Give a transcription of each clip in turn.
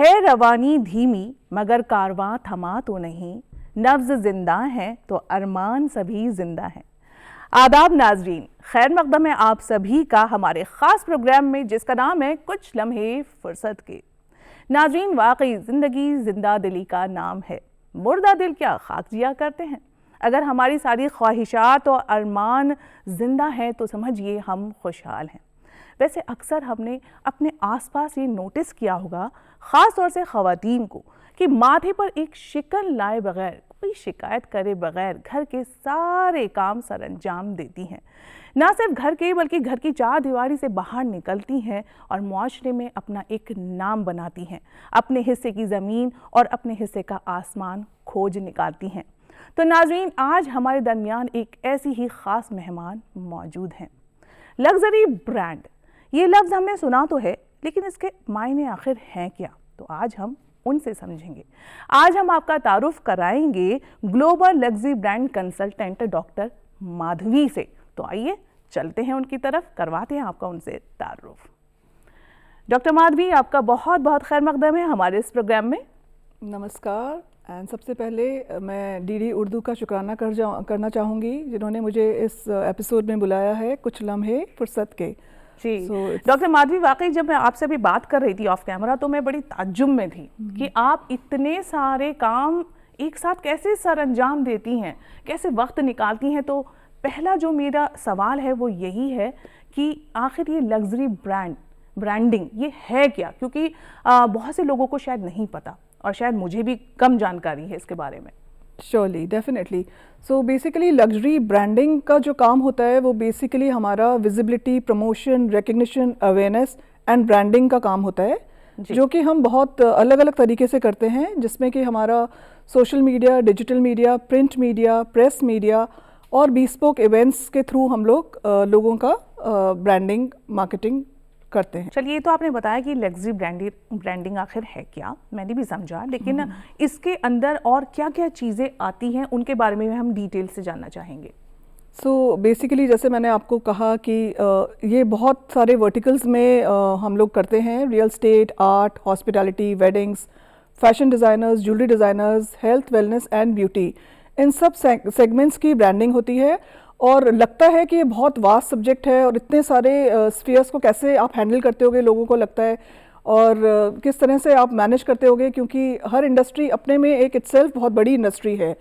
है रवानी धीमी मगर कारवां थमा तो नहीं, नब्ज जिंदा है तो अरमान सभी जिंदा हैं। आदाब नाजरीन, खैर मकदम है आप सभी का हमारे ख़ास प्रोग्राम में जिसका नाम है कुछ लम्हे फुर्सत के। नाजरीन, वाकई ज़िंदगी जिंदा दिली का नाम है। मुर्दा दिल क्या खाक जिया करते हैं। अगर हमारी सारी ख्वाहिशात और अरमान जिंदा हैं तो समझिए हम खुशहाल हैं। वैसे अक्सर हमने अपने आसपास ये नोटिस किया होगा, ख़ास तौर से ख़वातीन को, कि माथे पर एक शिकन लाए बगैर, कोई शिकायत करे बगैर घर के सारे काम सरअंजाम देती हैं। ना सिर्फ घर के बल्कि घर की चार दीवारी से बाहर निकलती हैं और मुआशरे में अपना एक नाम बनाती हैं। अपने हिस्से की ज़मीन और अपने हिस्से का आसमान खोज निकालती हैं। तो नाज़रीन, आज हमारे दरमियान एक ऐसी ही ख़ास मेहमान मौजूद हैं। लग्जरी ब्रांड, ये लफ्ज़ हमने सुना तो है, लेकिन इसके मायने आखिर हैं क्या? तो आज हम उनसे समझेंगे। आज हम आपका तारुफ कराएंगे global luxury brand consultant doctor Madhavi से। तो आइए चलते हैं उनकी तरफ, करवाते हैं आपका उनसे तारुफ। डॉक्टर माधवी, आपका बहुत बहुत खैर मकदम है हमारे इस प्रोग्राम में। नमस्कार। एंड सबसे पहले मैं डीडी उर्दू का शुक्राना करना चाहूँगी जिन्होंने मुझे इस एपिसोड में बुलाया है कुछ लम्हे फुर्सत के। जी डॉक्टर माधवी, वाकई जब मैं आपसे अभी बात कर रही थी ऑफ कैमरा तो मैं बड़ी ताज्जुब में थी कि आप इतने सारे काम एक साथ कैसे सरअंजाम देती हैं, कैसे वक्त निकालती हैं। तो पहला जो मेरा सवाल है वो यही है कि आखिर ये लग्जरी ब्रांडिंग ये है क्या? क्योंकि बहुत से लोगों को शायद नहीं पता और शायद मुझे भी कम जानकारी है इसके बारे में। Surely, definitely. So basically luxury branding का जो काम होता है वो बेसिकली हमारा visibility, promotion, recognition, awareness and branding का काम होता है, जो कि हम बहुत अलग अलग तरीके से करते हैं, जिसमें कि हमारा social media, digital media, print media, press media और बीस्पोक इवेंट्स के थ्रू हम लोग लोगों का ब्रांडिंग, मार्केटिंग करते हैं। चलिए, तो आपने बताया कि लग्जरी ब्रांडिंग आखिर है क्या, मैंने भी समझा, लेकिन इसके अंदर और क्या क्या चीज़ें आती हैं उनके बारे में हम डिटेल से जानना चाहेंगे। सो बेसिकली जैसे मैंने आपको कहा कि ये बहुत सारे वर्टिकल्स में हम लोग करते हैं। Real estate, art, hospitality, weddings, fashion designers, jewellery designers, health, wellness and beauty, इन सब सेगमेंट्स की ब्रांडिंग होती है। और लगता है कि ये बहुत वास्ट सब्जेक्ट है और इतने सारे स्फीयर्स को कैसे आप हैंडल करते होगे, लोगों को लगता है, और किस तरह से आप मैनेज करते होगे, क्योंकि हर इंडस्ट्री अपने में एक इटसेल्फ बहुत बड़ी इंडस्ट्री है।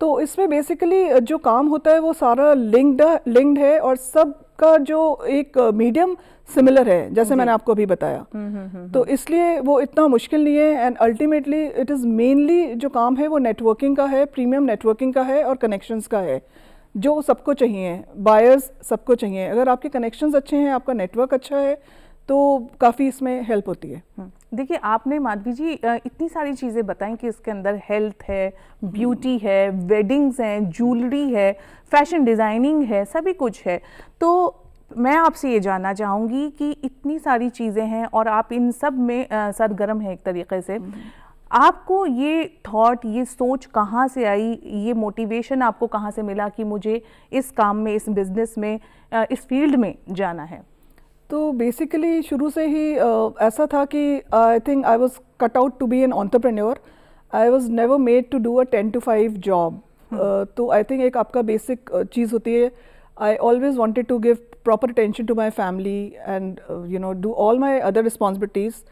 तो इसमें बेसिकली जो काम होता है वो सारा लिंक्ड है और सबका जो एक मीडियम सिमिलर है, जैसे मैंने आपको अभी बताया। तो इसलिए वो इतना मुश्किल नहीं है। And ultimately it is mainly जो काम है वो नेटवर्किंग का है, प्रीमियम नेटवर्किंग का है और कनेक्शंस का है, जो सबको चाहिए, बायर्स सबको चाहिए। अगर आपके कनेक्शंस अच्छे हैं, आपका नेटवर्क अच्छा है, तो काफ़ी इसमें हेल्प होती है। देखिए, आपने माधवी जी इतनी सारी चीज़ें बताई कि इसके अंदर हेल्थ है, ब्यूटी है, वेडिंग्स हैं, ज्वेलरी है, फैशन डिज़ाइनिंग है, सभी कुछ है। तो मैं आपसे ये जानना चाहूँगी कि इतनी सारी चीज़ें हैं और आप इन सब में सरगर्म हैं एक तरीके से। आपको ये थॉट, ये सोच कहाँ से आई, ये मोटिवेशन आपको कहाँ से मिला कि मुझे इस काम में, इस बिज़नेस में, इस फील्ड में जाना है? तो बेसिकली शुरू से ही ऐसा था कि I think I was cut out to be an entrepreneur. I was never made to do a 10 to 5 job. तो आई थिंक एक आपका बेसिक चीज़ होती है, I always wanted to give proper attention to my family and do all my other responsibilities.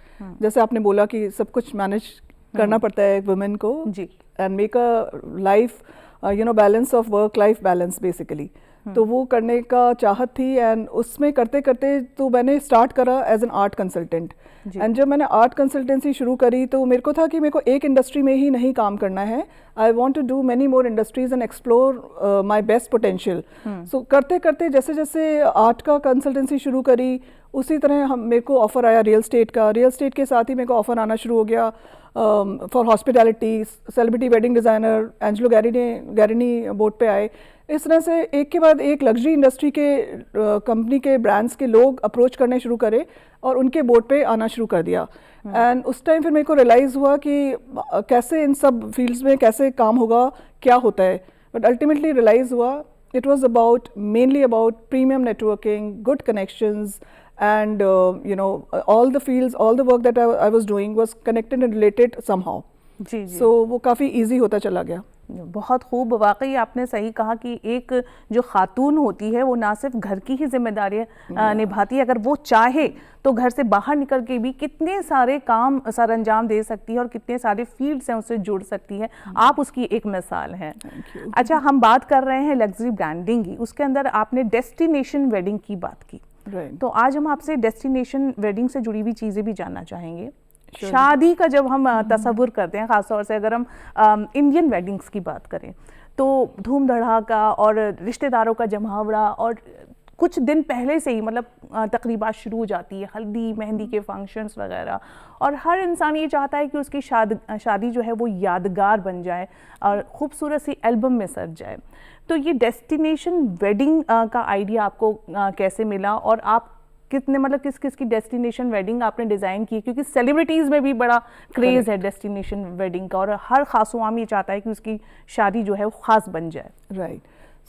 जैसे आपने बोला कि सब कुछ मैनेज करना पड़ता है एक वुमेन को जी, and make a life balance of work life balance basically. तो वो करने का चाहत थी, एंड उसमें करते करते तो मैंने स्टार्ट करा as an art consultant. And जब मैंने आर्ट कंसल्टेंसी शुरू करी तो मेरे को था कि मेरे को एक इंडस्ट्री में ही नहीं काम करना है, I want to do many more industries and explore my best potential. So करते करते जैसे जैसे आर्ट का कंसल्टेंसी शुरू करी, उसी तरह मेरे को ऑफ़र आया रियल एस्टेट का। रियल एस्टेट के साथ ही मेरे को ऑफ़र आना शुरू हो गया for hospitality, celebrity wedding designer, Angelo Garini board पे आए। इस तरह से एक के बाद एक लग्जरी इंडस्ट्री के कंपनी के ब्रांड्स के लोग अप्रोच करने शुरू करे और उनके बोर्ड पे आना शुरू कर दिया। एंड उस टाइम फिर मेरे को रियलाइज़ हुआ कि कैसे इन सब फील्ड्स में कैसे काम होगा, क्या होता है। बट अल्टीमेटली रियलाइज़ हुआ it was about mainly about premium networking, good connections and all the fields, all the work that I was doing was connected and related somehow. जी जी। So वो काफ़ी easy होता चला गया। बहुत खूब, वाकई आपने सही कहा कि एक जो खातून होती है वो ना सिर्फ घर की ही जिम्मेदारियां निभाती है, अगर वो चाहे तो घर से बाहर निकल के भी कितने सारे काम सरअंजाम दे सकती है और कितने सारे फील्ड्स हैं उससे जुड़ सकती है। आप उसकी एक मिसाल हैं। अच्छा, हम बात कर रहे हैं लग्जरी ब्रांडिंग की, उसके अंदर आपने डेस्टिनेशन वेडिंग की बात की। तो आज हम आपसे डेस्टिनेशन वेडिंग से जुड़ी हुई चीज़ें भी जानना चाहेंगे। शादी का जब हम तसव्वुर करते हैं, ख़ासतौर से अगर हम इंडियन वेडिंग्स की बात करें, तो धूम धड़ाका और रिश्तेदारों का जमावड़ा और कुछ दिन पहले से ही मतलब तकरीबात शुरू हो जाती है, हल्दी मेहंदी के फंक्शंस वगैरह, और हर इंसान ये चाहता है कि उसकी शादी जो है वो यादगार बन जाए और ख़ूबसूरत सी एल्बम में सज जाए। तो ये डेस्टिनेशन वेडिंग का आइडिया आपको कैसे मिला, और आप कितने मतलब किस किस की डेस्टिनेशन वेडिंग आपने डिज़ाइन की? क्योंकि सेलिब्रिटीज़ में भी बड़ा क्रेज़ है डेस्टिनेशन वेडिंग का, और हर खासवाम ये चाहता है कि उसकी शादी जो है वो ख़ास बन जाए। Right.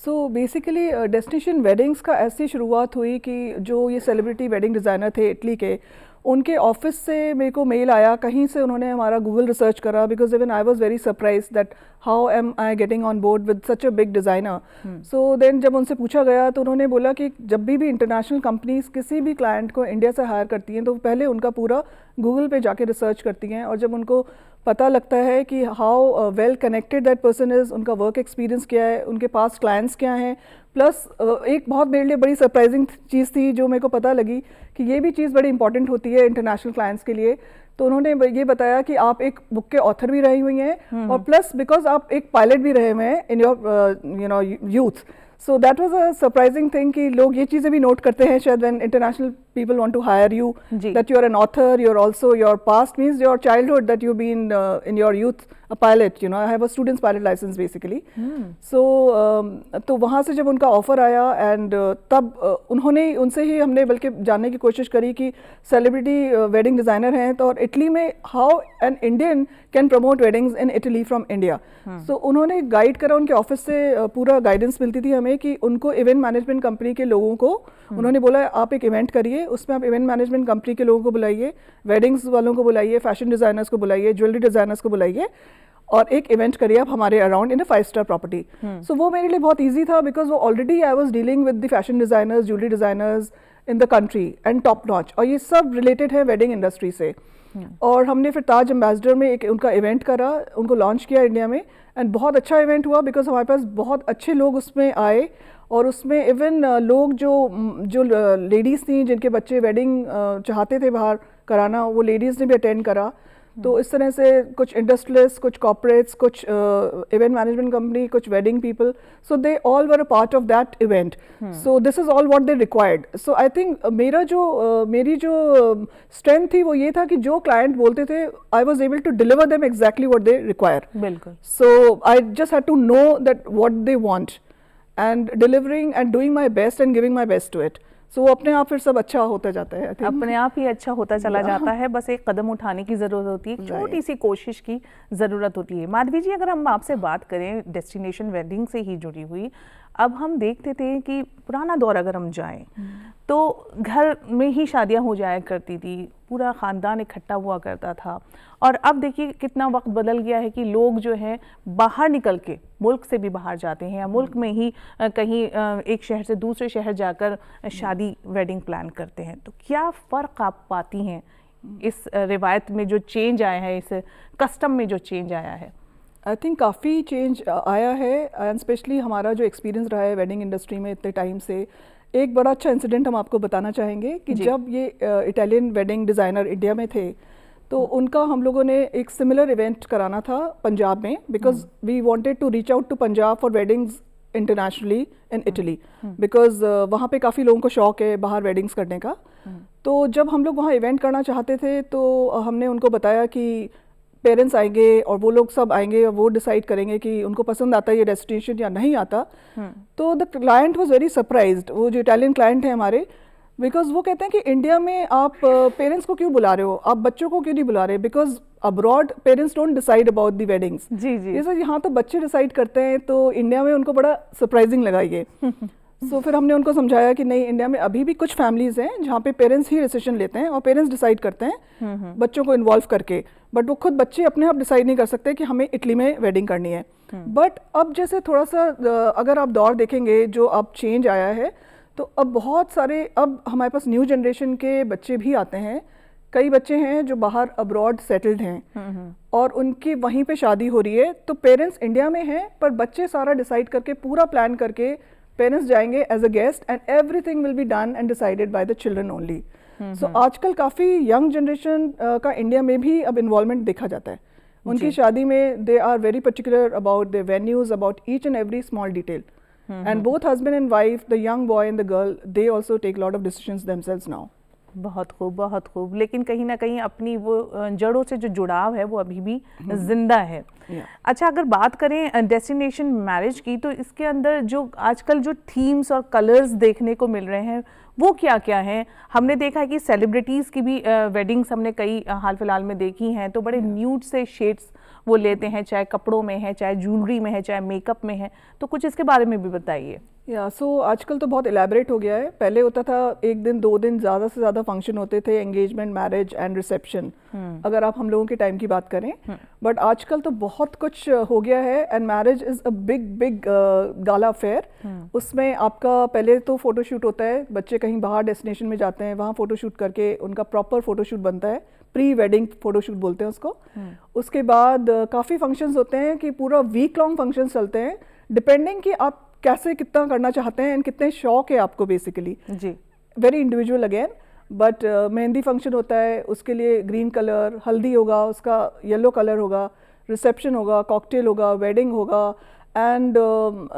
So basically destination weddings का ऐसी शुरुआत हुई कि जो ये सेलिब्रिटी वेडिंग डिज़ाइनर थे इटली के, उनके ऑफिस से मेरे को मेल आया, कहीं से उन्होंने हमारा गूगल रिसर्च करा, because even I was very surprise that how am I getting on board with such a big designer. So then जब उनसे पूछा गया तो उन्होंने बोला कि जब भी इंटरनेशनल कंपनीज किसी भी क्लाइंट को इंडिया से हायर करती हैं तो पहले उनका पूरा गूगल पे जाके रिसर्च करती हैं, और जब उनको पता लगता है कि how well connected that person is, उनका वर्क एक्सपीरियंस क्या है, उनके पास क्लाइंट्स क्या हैं, प्लस एक बहुत मेरे लिए बड़ी सरप्राइजिंग चीज़ थी जो मेरे को पता लगी कि ये भी चीज़ बड़ी इंपॉर्टेंट होती है इंटरनेशनल क्लाइंट्स के लिए। तो उन्होंने ये बताया कि आप एक बुक के ऑथर भी रही हुई हैं, और प्लस बिकॉज आप एक पायलट भी रहे हुए हैं in your youth. So that was a surprising thing कि लोग ये चीज़ें भी नोट करते हैं शायद when international people want to hire you, that you're an author, you're also, your past means your childhood, that you've been in your youth a pilot, I have a student's pilot license basically. So तो वहाँ से जब उनका offer आया and तब उनसे ही हमने बल्कि जानने की कोशिश करी कि सेलिब्रिटी वेडिंग डिज़ाइनर हैं तो और इटली में how an Indian can promote weddings in Italy from India. So उन्होंने गाइड करा, उनके ऑफिस से पूरा गाइडेंस मिलती थी हमें कि उनको इवेंट मैनेजमेंट कंपनी के लोगों को उन्होंने बोला आप एक इवेंट करिए, उसमें आप इवेंट मैनेजमेंट कंपनी के लोगों को बुलाइए, वेडिंग्स वालों को बुलाइए, फैशन डिज़ाइनर्स को बुलाइए, ज्वेलरी डिज़ाइनर्स को बुलाइए और एक इवेंट करिए आप हमारे around in a five star property. So वो मेरे लिए बहुत ईजी था बिकॉज वो already I was dealing with the fashion designers, jewellery designers in the country and top notch, और ये सब रिलेटेड है वेडिंग इंडस्ट्री से। और हमने फिर ताज एम्बेसडर में एक उनका इवेंट करा, उनको लॉन्च किया इंडिया में, एंड बहुत अच्छा इवेंट हुआ बिकॉज हमारे पास बहुत अच्छे लोग उसमें आए, और उसमें इवन लोग जो लेडीज़ थी जिनके बच्चे वेडिंग चाहते थे बाहर कराना, वो लेडीज़ ने भी अटेंड करा। तो इस तरह से कुछ इंडस्ट्रियलिस्ट, कुछ कॉर्पोरेट्स, कुछ इवेंट मैनेजमेंट कंपनी, कुछ wedding people, so they all were a part of that event. So this is all what they required. So I think मेरी जो स्ट्रेंथ थी वो ये था कि जो क्लाइंट बोलते थे I was able to deliver them exactly what they require. बिल्कुल। So I just had to know that what they want and delivering and doing my best and giving my best to it. So अपने आप फिर सब अच्छा होता जाता है, अपने आप ही अच्छा होता चला जाता है, बस एक कदम उठाने की ज़रूरत होती है, एक छोटी सी कोशिश की ज़रूरत होती है। माधवी जी, अगर हम आपसे बात करें डेस्टिनेशन वेडिंग से ही जुड़ी हुई, अब हम देखते थे कि पुराना दौर अगर हम जाएं तो घर में ही शादियां हो जाया करती थी, पूरा ख़ानदान इकट्ठा हुआ करता था, और अब देखिए कितना वक्त बदल गया है कि लोग जो है बाहर निकल के मुल्क से भी बाहर जाते हैं या मुल्क में ही कहीं एक शहर से दूसरे शहर जाकर शादी वेडिंग प्लान करते हैं। तो क्या फ़र्क आप पाती हैं इस रिवायत में जो चेंज आया है, इस कस्टम में जो चेंज आया है? आई थिंक काफ़ी चेंज आया है, एंड स्पेशली हमारा जो एक्सपीरियंस रहा है वेडिंग इंडस्ट्री में इतने टाइम से, एक बड़ा अच्छा इंसिडेंट हम आपको बताना चाहेंगे कि जब ये इटालियन वेडिंग डिज़ाइनर इंडिया में थे तो उनका हम लोगों ने एक सिमिलर इवेंट कराना था पंजाब में, because we wanted to reach out to Punjab for weddings internationally in Italy, because वहाँ पे काफ़ी लोगों को शौक है बाहर वेडिंग्स करने का। तो जब हम लोग वहाँ इवेंट करना चाहते थे तो हमने उनको बताया कि पेरेंट्स आएंगे और वो लोग सब आएंगे और वो डिसाइड करेंगे कि उनको पसंद आता है ये डेस्टिनेशन या नहीं आता। तो the client was very surprised, वो जो इटालियन क्लाइंट है हमारे, बिकॉज वो कहते हैं कि इंडिया में आप पेरेंट्स को क्यों बुला रहे हो, आप बच्चों को क्यों नहीं बुला रहे, because abroad parents don't decide about the weddings. जी जी, जैसे यहाँ तो बच्चे डिसाइड करते हैं, तो इंडिया में उनको बड़ा सरप्राइजिंग लगा ये। सो फिर हमने उनको समझाया कि नहीं, इंडिया में अभी भी कुछ फैमिलीज हैं जहाँ पे पेरेंट्स ही डिसीजन लेते हैं और पेरेंट्स डिसाइड करते हैं बच्चों को इन्वॉल्व करके, बट वो खुद बच्चे अपने आप डिसाइड नहीं कर सकते कि हमें इटली में वेडिंग करनी है। बट अब जैसे थोड़ा सा अगर आप दौर देखेंगे जो अब चेंज आया है, तो अब बहुत सारे, अब हमारे पास न्यू जनरेशन के बच्चे भी आते हैं। कई बच्चे हैं जो बाहर अब्रॉड सेटल्ड हैं और उनकी वहीं पे शादी हो रही है, तो पेरेंट्स इंडिया में हैं पर बच्चे सारा डिसाइड करके, पूरा प्लान करके पेरेंट्स जाएंगे as a guest and everything will be done and decided by the children only. So आजकल काफ़ी यंग जनरेशन का इंडिया में भी अब इन्वॉल्वमेंट देखा जाता है। उनकी शादी में they are very particular about the venues, about each and every small detail, and both husband and wife, the young boy and the girl, they also take lot of decisions themselves now. बहुत खूब, बहुत खूब। लेकिन कहीं ना कहीं अपनी वो जड़ों से जो जुड़ाव है वो अभी भी जिंदा है। अच्छा, अगर बात करें डेस्टिनेशन मैरिज की, तो इसके अंदर जो आजकल जो थीम्स और कलर्स देखने को मिल रहे हैं वो क्या क्या हैं? हमने देखा है कि सेलिब्रिटीज़ की भी वेडिंग्स हमने कई हाल फिलहाल में देखी हैं, तो बड़े न्यूड से शेड्स वो लेते हैं, चाहे कपड़ों में है, चाहे ज्वेलरी में है, चाहे मेकअप में है। तो कुछ इसके बारे में भी बताइए। सो आजकल तो बहुत एलैबोरेट हो गया है। पहले होता था 1 दिन 2 दिन ज़्यादा से ज़्यादा फंक्शन होते थे, एंगेजमेंट, मैरिज एंड रिसेप्शन, अगर आप हम लोगों के टाइम की बात करें। बट आजकल तो बहुत कुछ हो गया है and marriage is a big gala affair. उसमें आपका पहले तो फोटोशूट होता है, बच्चे कहीं बाहर डेस्टिनेशन में जाते हैं, वहाँ फोटोशूट करके उनका प्रॉपर फोटोशूट बनता है, प्री वेडिंग फोटोशूट बोलते हैं उसको। उसके बाद काफ़ी फंक्शंस होते हैं कि पूरा वीक लॉन्ग फंक्शंस चलते हैं, डिपेंडिंग कि आप कैसे कितना करना चाहते हैं एंड कितने शौक है आपको, बेसिकली जी, very individual again. But mehndi function होता है, उसके लिए ग्रीन कलर, हल्दी होगा उसका येलो कलर होगा, रिसेप्शन होगा, कॉकटेल होगा, वेडिंग होगा, and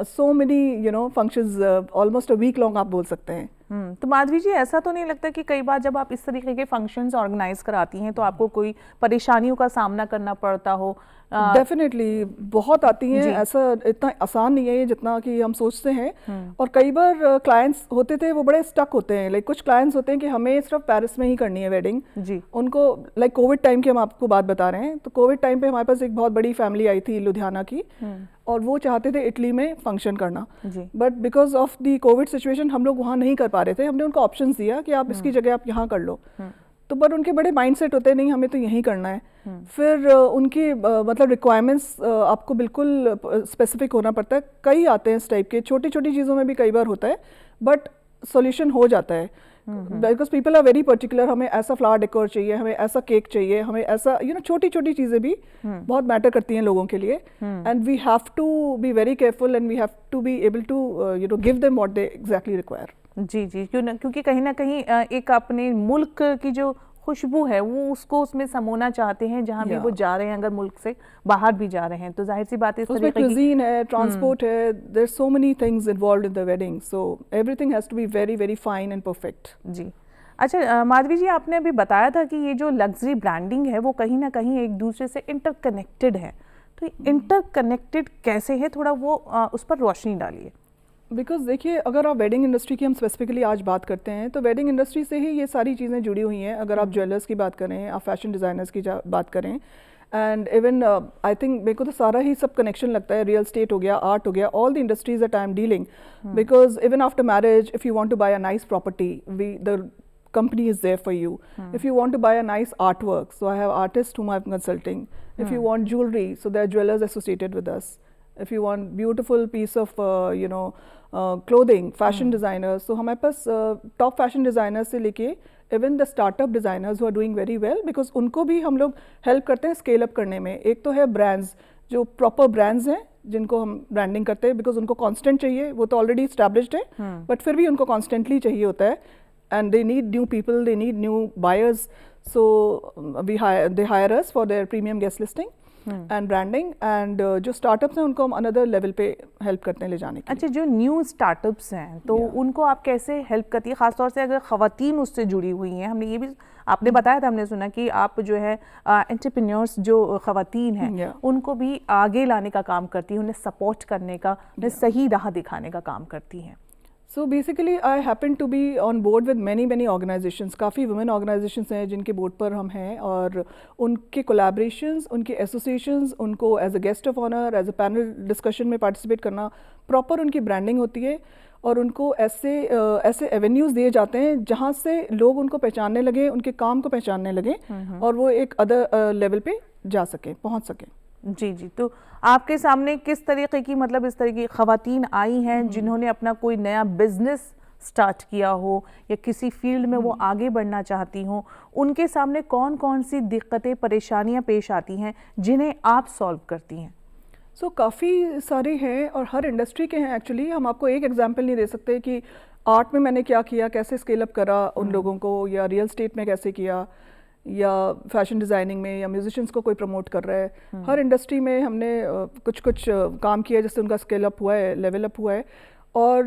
so many functions, almost a week long आप बोल सकते हैं। तो माधवी जी, ऐसा तो नहीं लगता कि कई बार जब आप इस तरीके के फंक्शंस ऑर्गेनाइज कराती हैं तो आपको कोई परेशानियों का सामना करना पड़ता हो? डेफिनेटली बहुत आती हैं, ऐसा इतना आसान नहीं है ये जितना कि हम सोचते हैं। और कई बार क्लाइंट्स होते थे वो बड़े स्टक होते हैं, लाइक कुछ क्लाइंट्स होते हैं कि हमें सिर्फ पेरिस में ही करनी है वेडिंग जी। उनको, लाइक कोविड टाइम की हम आपको बात बता रहे हैं, तो कोविड टाइम पे हमारे पास एक बहुत बड़ी फैमिली आई थी लुधियाना की, और वो चाहते थे इटली में फंक्शन करना, but because of the Covid situation हम लोग वहाँ नहीं कर पा रहे थे। हमने उनको ऑप्शन दिया कि आप इसकी जगह आप यहाँ कर लो, तो बट उनके बड़े माइंडसेट होते हैं, नहीं हमें तो यहीं करना है। फिर उनकी मतलब रिक्वायरमेंट्स आपको बिल्कुल स्पेसिफिक होना पड़ता है। कई आते हैं इस टाइप के, छोटी छोटी चीज़ों में भी कई बार होता है, बट सॉल्यूशन हो जाता है because people are very particular. हमें ऐसा फ्लावर डेकोर चाहिए, हमें ऐसा केक चाहिए, हमें ऐसा छोटी छोटी चीज़ें भी बहुत मैटर करती हैं लोगों के लिए, and we have to be very careful and we have to be able to give them what they exactly require. जी जी, क्योंकि कहीं ना कहीं एक अपने मुल्क की जो खुशबू है वो उसको उसमें समोना चाहते हैं, जहाँ भी वो जा रहे हैं, अगर मुल्क से बाहर भी जा रहे हैं तो जाहिर सी बात है इस तरीके की क्यूजीन है, ट्रांसपोर्ट है, there so many things involved in the wedding, so everything has to be very very fine and perfect. जी। अच्छा माधवी जी, आपने अभी बताया था कि ये जो लग्जरी ब्रांडिंग है वो कहीं ना कहीं एक दूसरे से इंटरकनेक्टेड है, तो इंटरकनेक्टेड कैसे है, थोड़ा वो उस पर रोशनी डालिए। बिकॉज देखिए, अगर आप वेडिंग इंडस्ट्री की हम स्पेसिफिकली आज बात करते हैं तो वेडिंग इंडस्ट्री से ही ये सारी चीज़ें जुड़ी हुई हैं। अगर आप ज्वेलर्स की बात करें, आप फैशन डिज़ाइनर्स की बात करें, एंड इवन आई थिंक मेरे को तो सारा ही सब कनेक्शन लगता है, रियल स्टेट हो गया, आर्ट हो गया, all the industries that I am dealing, because even after marriage if you want to buy a nice property, the company is there for you. If you want to buy a nice artwork, so I have artists whom I'm consulting. If you want jewelry, so there are jewelers associated with us. If you want beautiful piece of clothing, fashion designers, so हमारे पास top fashion designers से लेके even the startup designers who are doing very well, because उनको भी हम लोग help करते हैं scale up करने में। एक तो है brands, जो proper brands हैं जिनको हम ब्रांडिंग करते हैं, बिकॉज उनको कांस्टेंट चाहिए, वो तो ऑलरेडी एस्टैब्लिश्ड है, बट फिर भी उनको कॉन्स्टेंटली चाहिए होता है, and they need new people, they need new buyers, so they hire us for their premium guest listing and branding, and जो startups हैं उनको हम another level पे help करते हैं ले जाने के लिए। अच्छा, जो न्यू स्टार्टअप्स हैं तो उनको आप कैसे हेल्प करती है, खासतौर से अगर ख़वातीन उससे जुड़ी हुई हैं? हमने ये भी आपने बताया था, हमने सुना कि आप जो है एंटरप्रेन्योर्स जो ख़वातीन हैं उनको भी आगे लाने का काम करती हैं, उन्हें सपोर्ट करने का, उन्हें सही राह दिखाने का काम करती हैं। So basically I happen to be on board with many organizations, काफ़ी women organizations हैं जिनके बोर्ड पर हम हैं, और उनके collaborations, उनके associations, उनको as a guest of honor, as a panel discussion में participate करना, proper उनकी branding होती है, और उनको ऐसे एवेन्यूज़ दिए जाते हैं जहाँ से लोग उनको पहचानने लगे, उनके काम को पहचानने लगे और वो एक अदर लेवल पे जा सके, पहुँच सके। जी जी, तो आपके सामने किस तरीके की, मतलब इस तरह की ख़वातीन आई हैं जिन्होंने अपना कोई नया बिजनेस स्टार्ट किया हो या किसी फील्ड में वो आगे बढ़ना चाहती हों, उनके सामने कौन कौन सी दिक्कतें, परेशानियां पेश आती हैं जिन्हें आप सॉल्व करती हैं? सो काफ़ी सारे हैं और हर इंडस्ट्री के हैं एक्चुअली। हम आपको एक एग्जांपल नहीं दे सकते कि आर्ट में मैंने क्या किया, कैसे स्केल अप करा उन लोगों को, या रियल स्टेट में कैसे किया, या फैशन डिज़ाइनिंग में, या म्यूजिशियंस को कोई प्रमोट कर रहा है। हर इंडस्ट्री में हमने कुछ कुछ काम किया जिससे उनका स्केल अप हुआ है, लेवल अप हुआ है। और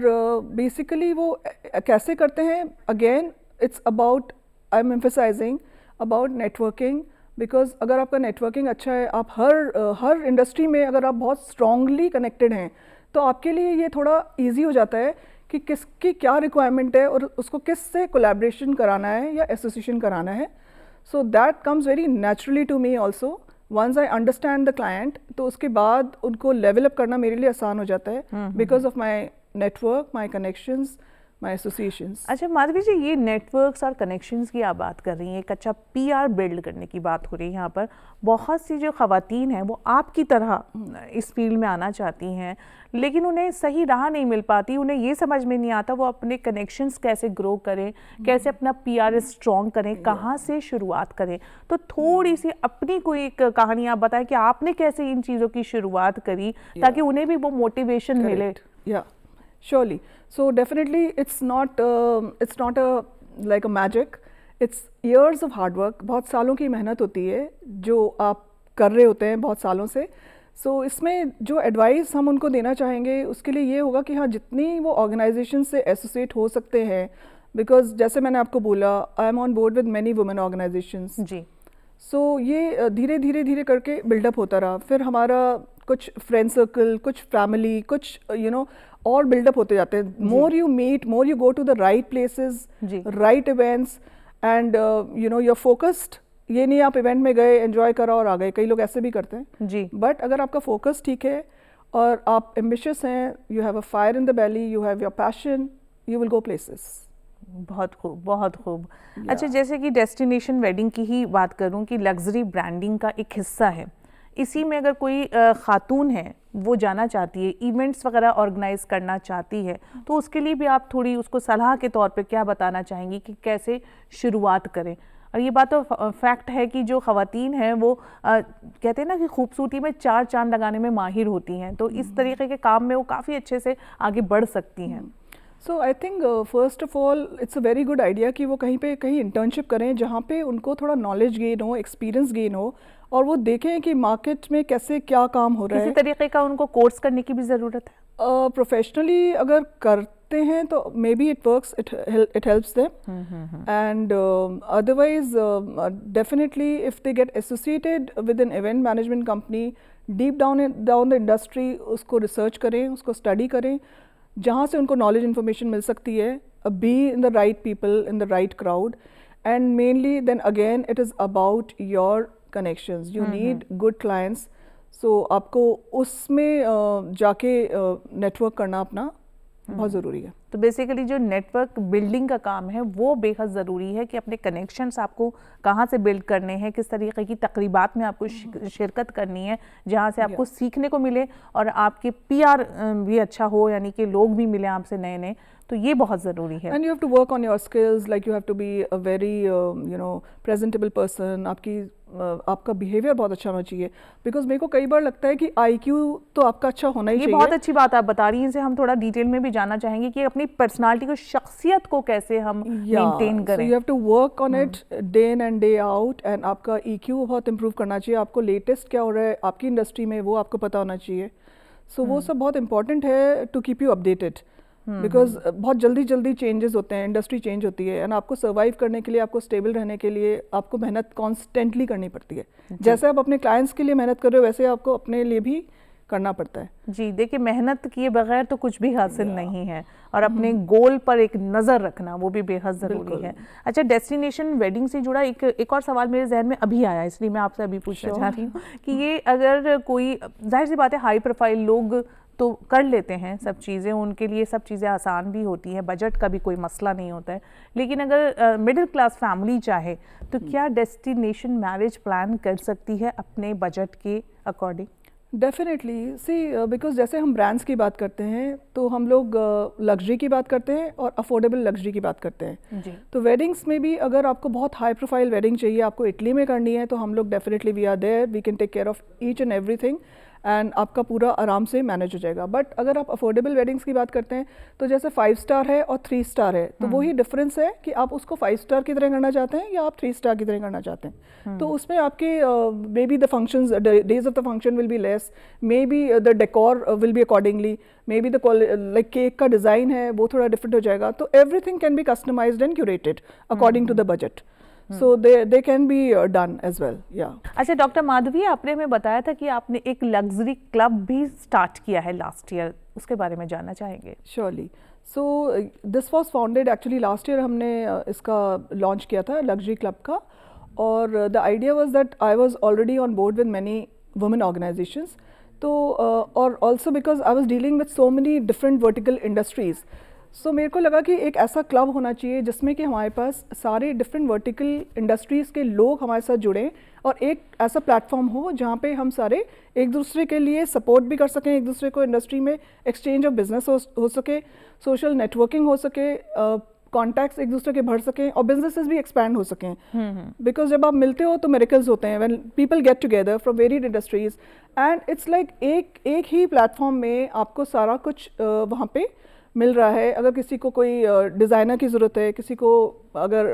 बेसिकली वो कैसे करते हैं, again it's about, I am emphasising about networking, because अगर आपका नेटवर्किंग अच्छा है, आप हर इंडस्ट्री में अगर आप बहुत स्ट्रांगली कनेक्टेड हैं तो आपके लिए ये थोड़ा ईजी हो जाता है कि किसकी क्या रिक्वायरमेंट है और उसको किस से कोलैबोरेशन कराना है या एसोसिएशन कराना है। So that comes very naturally to me also. Once I understand the client, तो उसके बाद उनको लेवल अप करना मेरे लिए आसान हो जाता है because of my network, my connections, my associations. अच्छा माधवी जी, ये नेटवर्क्स और कनेक्शंस की आप बात कर रही हैं, एक अच्छा पीआर बिल्ड करने की बात हो रही है यहाँ पर। बहुत सी जो ख़वातीन हैं वो आपकी तरह इस फील्ड में आना चाहती हैं, लेकिन उन्हें सही राह नहीं मिल पाती, उन्हें ये समझ में नहीं आता वो अपने कनेक्शंस कैसे ग्रो करें, कैसे अपना पीआर स्ट्रॉन्ग करें, कहाँ से शुरुआत करें। तो थोड़ी सी अपनी कोई एक कहानी आप बताएं कि आपने कैसे इन चीज़ों की शुरुआत करी ताकि उन्हें भी वो मोटिवेशन मिले। या surely, so definitely it's not like a magic, it's years of hard work। बहुत सालों की मेहनत होती है जो आप कर रहे होते हैं बहुत सालों से। so इसमें जो एडवाइस हम उनको देना चाहेंगे उसके लिए ये होगा कि हाँ, जितनी वो ऑर्गेनाइजेशन से एसोसिएट हो सकते हैं, बिकॉज जैसे मैंने आपको बोला, I am on board with many women organisations जी। सो ये धीरे धीरे धीरे करके बिल्डअप होता रहा। फिर हमारा कुछ फ्रेंड सर्कल, कुछ फैमिली, कुछ और बिल्डअप होते जाते हैं। More you meet, more you go to the right places, right events, and you're focused. ये नहीं आप इवेंट में गए, एंजॉय करा और आ गए, कई लोग ऐसे भी करते हैं जी। बट अगर आपका फोकस ठीक है और आप एम्बिशियस हैं, you have a fire in the belly, you have your passion, you will go places. बहुत खूब, बहुत खूब। अच्छा, जैसे कि डेस्टिनेशन वेडिंग की ही बात करूं कि लग्जरी ब्रांडिंग का एक हिस्सा है, इसी में अगर कोई खातून है वो जाना चाहती है, इवेंट्स वगैरह ऑर्गेनाइज करना चाहती है, तो उसके लिए भी आप थोड़ी उसको सलाह के तौर पे क्या बताना चाहेंगी कि कैसे शुरुआत करें? और ये बात तो फैक्ट है कि जो ख़वातीन हैं वो कहते हैं ना कि खूबसूरती में 4 चांद लगाने में माहिर होती हैं, तो इस तरीके के काम में वो काफ़ी अच्छे से आगे बढ़ सकती हैं। So I think first of all it's a very good idea कि वो कहीं इंटर्नशिप करें जहाँ पे उनको थोड़ा नॉलेज गेन हो, एक्सपीरियंस गेन हो, और वो देखें कि मार्केट में कैसे क्या काम हो रहा है। किसी तरीके का उनको कोर्स करने की भी ज़रूरत है? प्रोफेशनली अगर करते हैं तो may be it works, it helps them, and otherwise definitely if they get associated with an event management company, deep down the industry, उसको रिसर्च करें, उसको स्टडी करें, जहाँ से उनको नॉलेज इन्फॉर्मेशन मिल सकती है। Be in the right people, in the right crowd, and mainly then again it is about your connections. You need good clients, so आपको उसमें जाके नेटवर्क करना अपना बहुत ज़रूरी है। तो बेसिकली जो नेटवर्क बिल्डिंग का काम है वो बेहद ज़रूरी है कि अपने कनेक्शंस आपको कहाँ से बिल्ड करने हैं, किस तरीके की तकरीबात में आपको शिरकत करनी है जहाँ से आपको सीखने को मिले और आपके पीआर भी अच्छा हो, यानी कि लोग भी मिले आपसे नए नए, तो ये बहुत ज़रूरी है। And you have to work on your skills, like you have to be a very presentable person. आपका बिहेवियर बहुत अच्छा होना चाहिए, बिकॉज मेरे को कई बार लगता है कि IQ तो आपका अच्छा होना ही चाहिए। ये बहुत अच्छी बात आप बता रही हैं, इनसे हम थोड़ा डिटेल में भी जानना चाहेंगे कि अपनी पर्सनालिटी को, शख्सियत को कैसे हम मेंटेन करें। You have to work on it day in and day out, and आपका EQ बहुत इंप्रूव करना चाहिए। आपको लेटेस्ट क्या हो रहा है आपकी इंडस्ट्री में वो आपको पता होना चाहिए। सो वो सब बहुत इंपॉर्टेंट है to keep you updated, because बहुत जल्दी चेंजेस होते हैं, इंडस्ट्री चेंज होती है, एंड आपको सर्वाइव करने के लिए, आपको स्टेबल रहने के लिए आपको मेहनत कॉन्स्टेंटली करनी पड़ती है। जैसे आप अपने क्लाइंट्स के लिए मेहनत कर रहे हो, वैसे आपको अपने लिए भी करना पड़ता है। जी देखिए, मेहनत किए बगैर तो कुछ भी हासिल नहीं है, और अपने गोल पर एक नज़र रखना वो भी बेहद ज़रूरी है। अच्छा, डेस्टिनेशन वेडिंग से जुड़ा एक और सवाल मेरे जहन में अभी आया, इसलिए मैं आपसे अभी पूछना चाह रही हूँ कि ये अगर कोई, जाहिर सी बात है हाई प्रोफाइल लोग तो कर लेते हैं सब चीज़ें, उनके लिए सब चीज़ें आसान भी होती हैं, बजट का भी कोई मसला नहीं होता है। लेकिन अगर मिडिल क्लास फैमिली चाहे तो क्या डेस्टिनेशन मैरिज प्लान कर सकती है अपने बजट के अकॉर्डिंग? डेफिनेटली सी, बिकॉज जैसे हम ब्रांड्स की बात करते हैं तो हम लोग लग्जरी की बात करते हैं और अफोर्डेबल लग्जरी की बात करते हैं जी। तो वेडिंग्स में भी अगर आपको बहुत हाई प्रोफाइल वेडिंग चाहिए, आपको इटली में करनी है, तो हम लोग definitely we are there, we can take care of each and everything and आपका पूरा आराम से मैनेज हो जाएगा। बट अगर आप अफोर्डेबल वेडिंग्स की बात करते हैं तो जैसे 5 स्टार है और 3 स्टार है, तो वही डिफरेंस है कि आप उसको 5 स्टार की तरह करना चाहते हैं या आप 3 स्टार की तरह करना चाहते हैं। तो उसमें आपके maybe the functions, days of the functions will be less, maybe the decor will be accordingly, maybe the like cake का डिज़ाइन है वो थोड़ा डिफरेंट हो जाएगा। तो everything can be customised and curated according to the budget, so they can be done as well, yeah. अच्छा doctor Madhavi, आपने हमें बताया था कि आपने एक लग्जरी क्लब भी स्टार्ट किया है लास्ट ईयर, उसके बारे में जानना चाहेंगे? Surely. So this was founded actually last year, हमने इसका लॉन्च किया था लग्जरी क्लब का, और the idea was that I was already on board with many women organizations, तो और also because I was dealing with so many different vertical industries, so मेरे को लगा कि एक ऐसा क्लब होना चाहिए जिसमें कि हमारे पास सारे डिफरेंट वर्टिकल इंडस्ट्रीज़ के लोग हमारे साथ जुड़ें और एक ऐसा प्लेटफॉर्म हो जहाँ पे हम सारे एक दूसरे के लिए सपोर्ट भी कर सकें, एक दूसरे को इंडस्ट्री में एक्सचेंज ऑफ बिजनेस हो सके, सोशल नेटवर्किंग हो सके, कॉन्टैक्ट्स एक दूसरे के बढ़ सकें और बिजनेसेस भी एक्सपैंड हो सकें। बिकॉज जब आप मिलते हो तो मिरेकल्स होते हैं, when people get together from varied industries and it's like एक ही प्लेटफॉर्म में आपको सारा कुछ वहाँ पे मिल रहा है। अगर किसी को कोई डिज़ाइनर की ज़रूरत है, किसी को अगर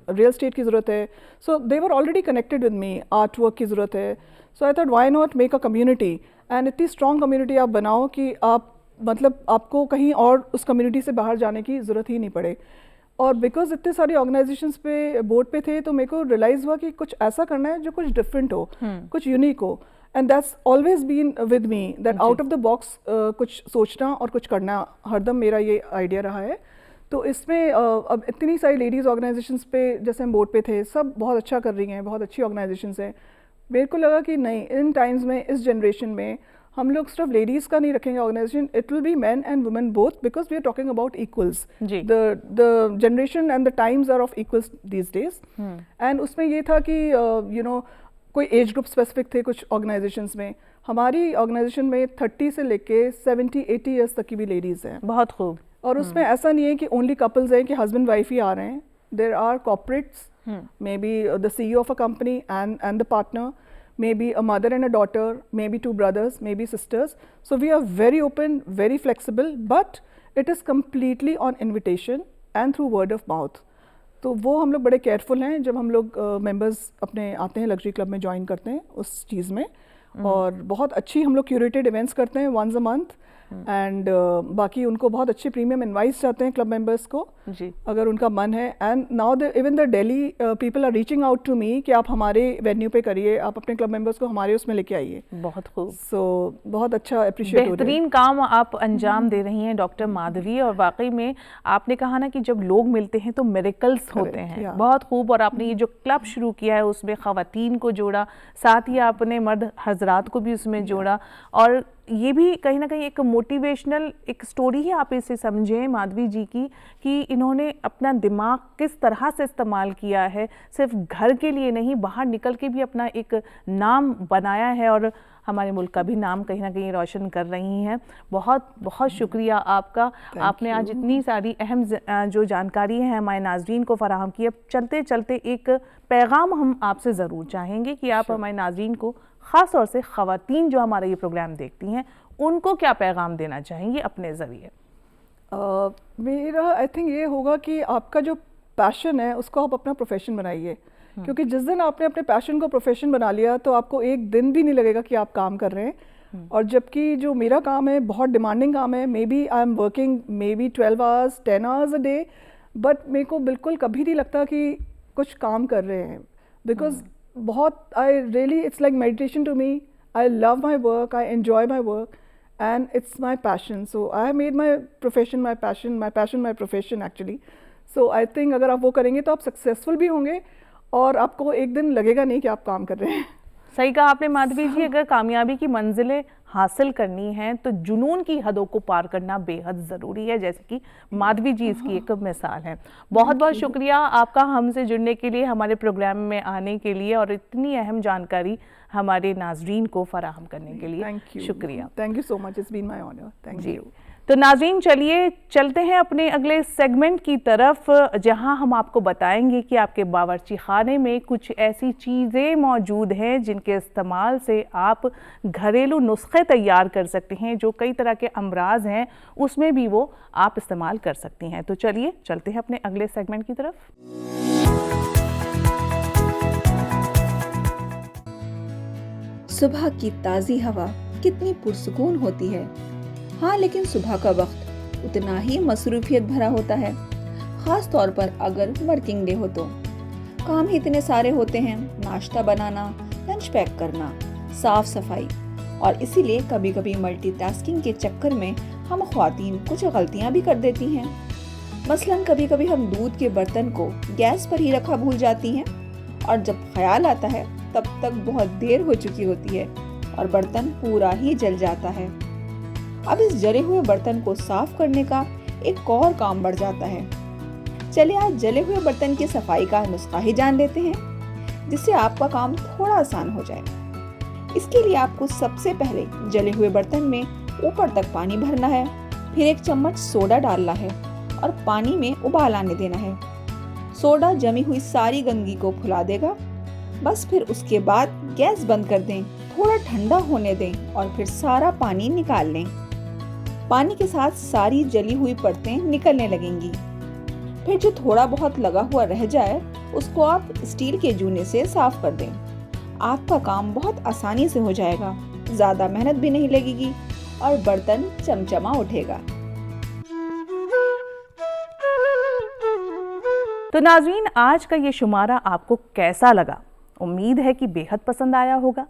रियल स्टेट की ज़रूरत है, so they were already connected with me, art work की ज़रूरत है, so I thought why not make a community and इतनी स्ट्रॉन्ग कम्युनिटी आप बनाओ कि आप मतलब आपको कहीं और उस कम्युनिटी से बाहर जाने की ज़रूरत ही नहीं पड़े। और बिकॉज इतने सारी ऑर्गेनाइजेशंस पे बोर्ड पे थे तो मेरे को रियलाइज़ हुआ कि कुछ ऐसा करना है जो कुछ डिफरेंट हो, कुछ यूनिक हो, and that's always been with me that out of the box कुछ सोचना और कुछ करना हरदम मेरा ये आइडिया रहा है। तो इसमें अब इतनी सारी लेडीज़ ऑर्गेनाइजेशंस पे जैसे हम बोर्ड पे थे, सब बहुत अच्छा कर रही हैं, बहुत अच्छी ऑर्गेनाइजेशंस हैं। मेरे को लगा कि नहीं, इन टाइम्स में, इस जनरेशन में हम लोग सिर्फ लेडीज़ का नहीं रखेंगे organisation, it will be man and women both, because we are talking about equals. The generation and the times are of equals these days. And उसमें ये था कि यू नो कोई एज ग्रुप स्पेसिफिक थे कुछ ऑर्गेनाइजेशंस में। हमारी organisation में 30 से लेके 70-80 ईयर्स तक की भी लेडीज़ हैं। बहुत खूब। और उसमें ऐसा नहीं है कि ओनली कपल्स हैं कि हस्बैंड वाइफ ही आ रहे हैं, there are corporates, maybe the CEO of a company and the partner, maybe a mother and a daughter, maybe 2 brothers, maybe sisters. So we are very open, very flexible, but it is completely on invitation and through word of mouth. तो वो हम लोग बड़े careful हैं जब हम लोग members अपने आते हैं लग्जरी क्लब में ज्वाइन करते हैं उस चीज़ में। और बहुत अच्छी हम लोग क्यूरेटेड इवेंट्स करते हैं वंस अ मंथ, एंड बाकी उनको बहुत अच्छे प्रीमियम इनवाइट्स चाहते हैं क्लब मेंबर्स को जी, अगर उनका मन है। And now even the Delhi people are reaching out to me कि आप हमारे वेन्यू पे करिए, आप अपने क्लब मेंबर्स को हमारे उसमें लेके आइए। बहुत खूब। सो बहुत अच्छा अप्रिशिएट हो रहा है। बेहतरीन काम आप अंजाम दे रही हैं डॉक्टर माधवी, और वाकई में आपने कहा ना कि जब लोग मिलते हैं तो मिरेकल्स होते हैं। बहुत खूब। और आपने ये जो क्लब शुरू किया है उसमें ख़वातीन को जोड़ा, साथ ही आपने मर्द हजरात को भी उसमें जोड़ा, और ये भी कहीं ना कहीं एक मोटिवेशनल एक स्टोरी है, आप इसे समझें माधवी जी की, कि इन्होंने अपना दिमाग किस तरह से इस्तेमाल किया है, सिर्फ घर के लिए नहीं, बाहर निकल के भी अपना एक नाम बनाया है और हमारे मुल्क का भी नाम कहीं ना कहीं रोशन कर रही हैं। बहुत बहुत शुक्रिया आपका। आपने आज इतनी सारी अहम जो जानकारी है हमारे नाजरीन को फराहम की। अब चलते चलते एक पैगाम हम आपसे ज़रूर चाहेंगे कि आप हमारे नाजरीन को, ख़ास तौर से ख़वातीन जो हमारा ये प्रोग्राम देखती हैं, उनको क्या पैगाम देना चाहेंगे अपने ज़रिए? मेरा आई थिंक ये होगा कि आपका जो पैशन है उसको आप अपना प्रोफेशन बनाइए, क्योंकि जिस दिन आपने अपने पैशन को प्रोफेशन बना लिया तो आपको एक दिन भी नहीं लगेगा कि आप काम कर रहे हैं। और जबकि जो मेरा काम है बहुत डिमांडिंग काम है, maybe I am working maybe 12 hours 10 hours a day, but मेरे को बिल्कुल कभी नहीं लगता कि कुछ काम कर रहे हैं, बिकॉज बहुत I really it's like meditation to me. I love my work, I enjoy my work and it's my passion, so I have made my profession my passion, my passion my profession actually. So I think अगर आप वो करेंगे तो आप successful भी होंगे और आपको एक दिन लगेगा नहीं कि आप काम कर रहे हैं। सही कहा आपने माधवी जी, अगर कामयाबी की मंजिलें हासिल करनी हैं तो जुनून की हदों को पार करना बेहद ज़रूरी है, जैसे कि माधवी जी इसकी एक मिसाल है। बहुत बहुत शुक्रिया आपका हमसे जुड़ने के लिए, हमारे प्रोग्राम में आने के लिए और इतनी अहम जानकारी हमारे नाजरीन को फराहम करने के लिए। थैंक यू, शुक्रिया। Thank you so much, it's been my honour. Thank you. तो नाज़रीन, चलिए चलते हैं अपने अगले सेगमेंट की तरफ, जहां हम आपको बताएंगे कि आपके बावर्ची खाने में कुछ ऐसी चीज़ें मौजूद हैं जिनके इस्तेमाल से आप घरेलू नुस्खे तैयार कर सकते हैं, जो कई तरह के अमराज हैं उसमें भी वो आप इस्तेमाल कर सकती हैं। तो चलिए चलते हैं अपने अगले सेगमेंट की तरफ। सुबह की ताज़ी हवा कितनी पुरसुकून होती है। हाँ, लेकिन सुबह का वक्त उतना ही मसरूफियत भरा होता है, ख़ास तौर पर अगर वर्किंग डे हो तो। काम ही इतने सारे होते हैं, नाश्ता बनाना, लंच पैक करना, साफ सफाई, और इसीलिए कभी कभी मल्टीटास्किंग के चक्कर में हम ख्वातीन कुछ गलतियाँ भी कर देती हैं। मसलन कभी कभी हम दूध के बर्तन को गैस पर ही रखा भूल जाती हैं, और जब ख्याल आता है तब तक बहुत देर हो चुकी होती है और बर्तन पूरा ही जल जाता है। अब इस जले हुए बर्तन को साफ करने का एक और काम बढ़ जाता है। चलिए आज जले हुए बर्तन की सफाई का नुस्खा ही जान लेते हैं, जिससे आपका काम थोड़ा आसान हो जाए। इसके लिए आपको सबसे पहले जले हुए बर्तन में ऊपर तक पानी भरना है, फिर 1 चम्मच सोडा डालना है और पानी में उबाल आने देना है। सोडा जमी हुई सारी गंदगी को फुला देगा। बस फिर उसके बाद गैस बंद कर दें, थोड़ा ठंडा होने दें और फिर सारा पानी निकाल लें। पानी के साथ सारी जली हुई परतें निकलने लगेंगी। फिर जो थोड़ा बहुत लगा हुआ रह जाए उसको आप स्टील के जूने से साफ कर दें। आपका काम बहुत आसानी से हो जाएगा, ज़्यादा मेहनत भी नहीं लगेगी और बर्तन चमचमा उठेगा। तो नाज़रीन, आज का ये शुमारा आपको कैसा लगा? उम्मीद है कि बेहद पसंद आया होगा।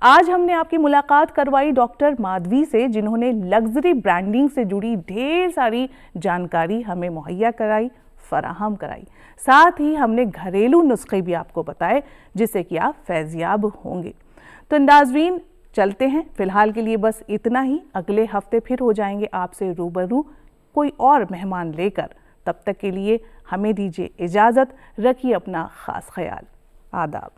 आज हमने आपकी मुलाकात करवाई डॉक्टर माधवी से, जिन्होंने लग्जरी ब्रांडिंग से जुड़ी ढेर सारी जानकारी हमें मुहैया कराई, फराहम कराई। साथ ही हमने घरेलू नुस्खे भी आपको बताए, जिससे कि आप फैज़याब होंगे। तो नाज़रीन, चलते हैं फ़िलहाल के लिए बस इतना ही। अगले हफ्ते फिर हो जाएंगे आपसे रूबरू कोई और मेहमान लेकर। तब तक के लिए हमें दीजिए इजाज़त। रखिए अपना ख़ास ख्याल। आदाब।